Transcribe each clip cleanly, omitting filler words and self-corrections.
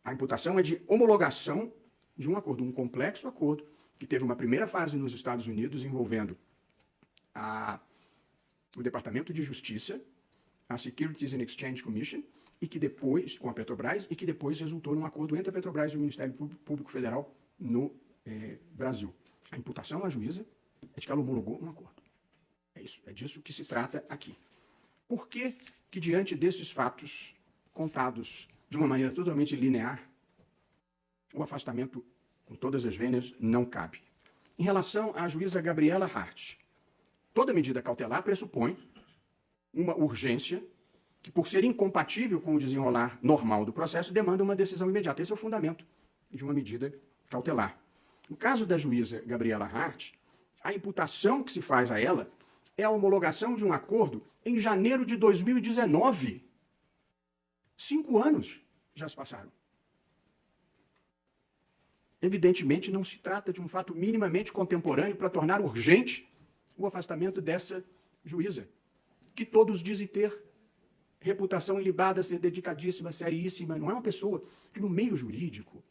A imputação é de homologação de um acordo, um complexo acordo, que teve uma primeira fase nos Estados Unidos envolvendo o Departamento de Justiça, a Securities and Exchange Commission, e que depois, com a Petrobras, e que depois resultou num acordo entre a Petrobras e o Ministério Público Federal no Brasil. A imputação à juíza é de que ela homologou um acordo. É isso, é disso que se trata aqui. Por que que diante desses fatos contados de uma maneira totalmente linear, o afastamento com todas as vênias não cabe? Em relação à juíza Gabriela Hart, toda medida cautelar pressupõe uma urgência que, por ser incompatível com o desenrolar normal do processo, demanda uma decisão imediata. Esse é o fundamento de uma medida cautelar. No caso da juíza Gabriela Hart, a imputação que se faz a ela é a homologação de um acordo em janeiro de 2019. 5 anos já se passaram. Evidentemente, não se trata de um fato minimamente contemporâneo para tornar urgente o afastamento dessa juíza, que todos dizem ter reputação ilibada, ser dedicadíssima, seríssima. Não é uma pessoa que no meio jurídico,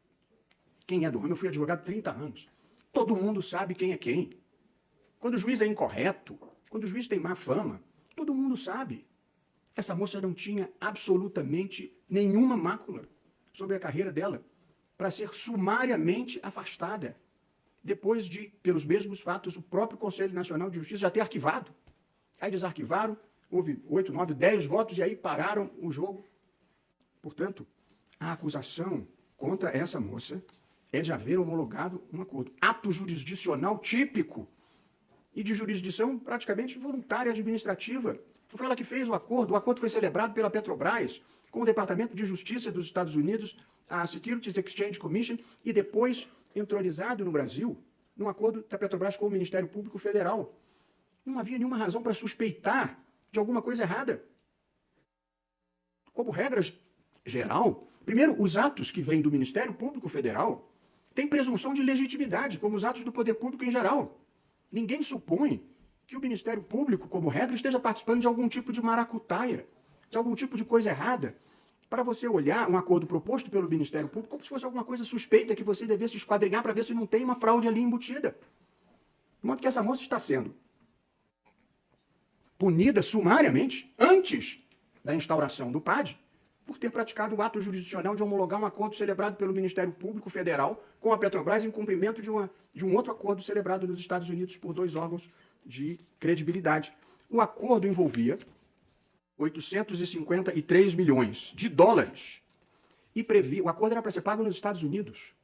quem é do ramo, eu fui advogado há 30 anos, todo mundo sabe quem é quem. Quando o juiz é incorreto, quando o juiz tem má fama, todo mundo sabe. Essa moça não tinha absolutamente nenhuma mácula sobre a carreira dela para ser sumariamente afastada, depois de, pelos mesmos fatos, o próprio Conselho Nacional de Justiça já ter arquivado. Aí desarquivaram, houve 8, 9, 10 votos e aí pararam o jogo. Portanto, a acusação contra essa moça é de haver homologado um acordo. Ato jurisdicional típico e de jurisdição praticamente voluntária administrativa. Não foi ela que fez o acordo foi celebrado pela Petrobras, com o Departamento de Justiça dos Estados Unidos, a Securities Exchange Commission, e depois entronizado no Brasil, num acordo da Petrobras com o Ministério Público Federal. Não havia nenhuma razão para suspeitar de alguma coisa errada. Como regra geral, primeiro, os atos que vêm do Ministério Público Federal têm presunção de legitimidade, como os atos do poder público em geral. Ninguém supõe que o Ministério Público, como regra, esteja participando de algum tipo de maracutaia, de algum tipo de coisa errada, para você olhar um acordo proposto pelo Ministério Público como se fosse alguma coisa suspeita que você devesse esquadrinhar para ver se não tem uma fraude ali embutida. De modo que essa moça está sendo punida sumariamente, antes da instauração do PAD, por ter praticado o ato jurisdicional de homologar um acordo celebrado pelo Ministério Público Federal com a Petrobras em cumprimento de um outro acordo celebrado nos Estados Unidos por 2 órgãos de credibilidade. O acordo envolvia 853 milhões de dólares e previa, o acordo era para ser pago nos Estados Unidos.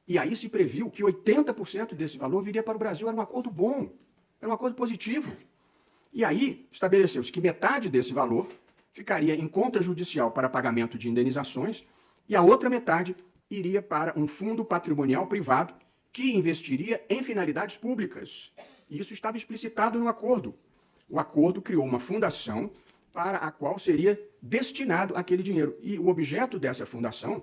E aí se previu que 80% desse valor viria para o Brasil. Era um acordo bom, era um acordo positivo. E aí estabeleceu-se que metade desse valor ficaria em conta judicial para pagamento de indenizações e a outra metade iria para um fundo patrimonial privado que investiria em finalidades públicas. E isso estava explicitado no acordo. O acordo criou uma fundação para a qual seria destinado aquele dinheiro. E o objeto dessa fundação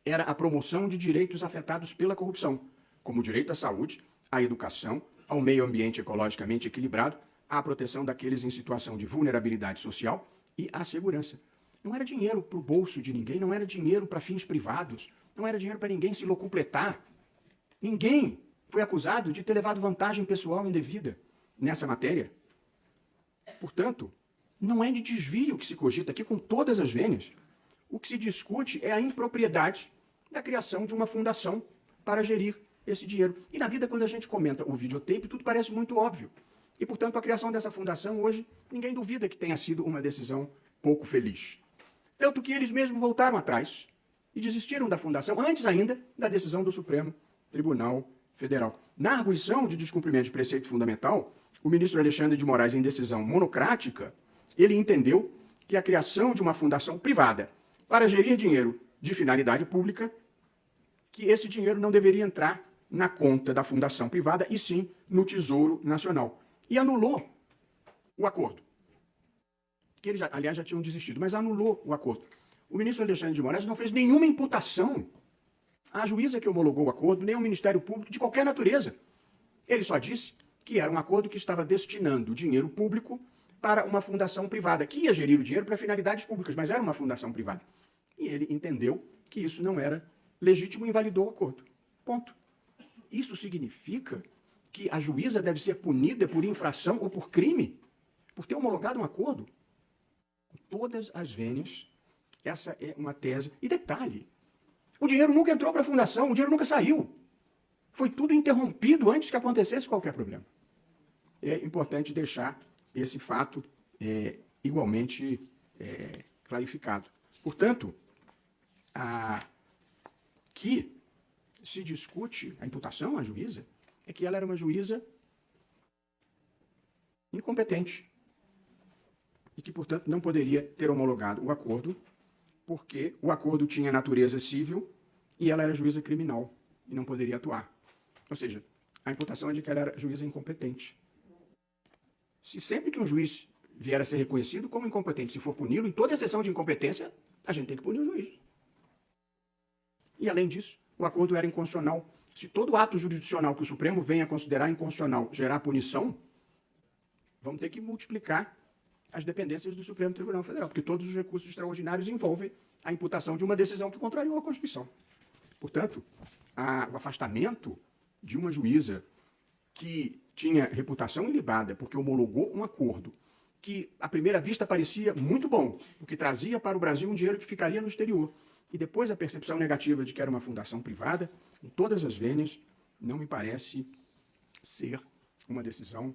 era a promoção de direitos afetados pela corrupção, como o direito à saúde, à educação, ao meio ambiente ecologicamente equilibrado, à proteção daqueles em situação de vulnerabilidade social e à segurança. Não era dinheiro para o bolso de ninguém, não era dinheiro para fins privados, não era dinheiro para ninguém se locupletar. Ninguém foi acusado de ter levado vantagem pessoal indevida nessa matéria. Portanto, não é de desvio que se cogita aqui com todas as vênias. O que se discute é a impropriedade da criação de uma fundação para gerir esse dinheiro. E na vida, quando a gente comenta o videotape, tudo parece muito óbvio. E, portanto, a criação dessa fundação hoje, ninguém duvida que tenha sido uma decisão pouco feliz. Tanto que eles mesmos voltaram atrás e desistiram da fundação, antes ainda da decisão do Supremo Tribunal Federal. Na arguição de descumprimento de preceito fundamental, o ministro Alexandre de Moraes, em decisão monocrática, ele entendeu que a criação de uma fundação privada para gerir dinheiro de finalidade pública, que esse dinheiro não deveria entrar na conta da fundação privada, e sim no Tesouro Nacional. E anulou o acordo. Que eles, aliás, já tinham desistido, mas anulou o acordo. O ministro Alexandre de Moraes não fez nenhuma imputação à juíza que homologou o acordo, nem ao Ministério Público, de qualquer natureza. Ele só disse que era um acordo que estava destinando dinheiro público para uma fundação privada, que ia gerir o dinheiro para finalidades públicas, mas era uma fundação privada. E ele entendeu que isso não era legítimo e invalidou o acordo. Ponto. Isso significa que a juíza deve ser punida por infração ou por crime, por ter homologado um acordo? Com todas as vênias, essa é uma tese. E detalhe, o dinheiro nunca entrou para a fundação, o dinheiro nunca saiu. Foi tudo interrompido antes que acontecesse qualquer problema. É importante deixar esse fato igualmente clarificado. Portanto, que se discute a imputação à juíza é que ela era uma juíza incompetente e que, portanto, não poderia ter homologado o acordo porque o acordo tinha natureza civil e ela era juíza criminal e não poderia atuar. Ou seja, a imputação é de que ela era juíza incompetente. Se sempre que um juiz vier a ser reconhecido como incompetente, se for puni-lo, em toda exceção de incompetência, a gente tem que punir o juiz. E, além disso, o acordo era inconstitucional. Se todo ato jurisdicional que o Supremo venha a considerar inconstitucional gerar punição, vamos ter que multiplicar as dependências do Supremo Tribunal Federal, porque todos os recursos extraordinários envolvem a imputação de uma decisão que contrariou a Constituição. Portanto, o afastamento de uma juíza que tinha reputação ilibada porque homologou um acordo que, à primeira vista, parecia muito bom, porque trazia para o Brasil um dinheiro que ficaria no exterior, e depois a percepção negativa de que era uma fundação privada, em todas as vênias, não me parece ser uma decisão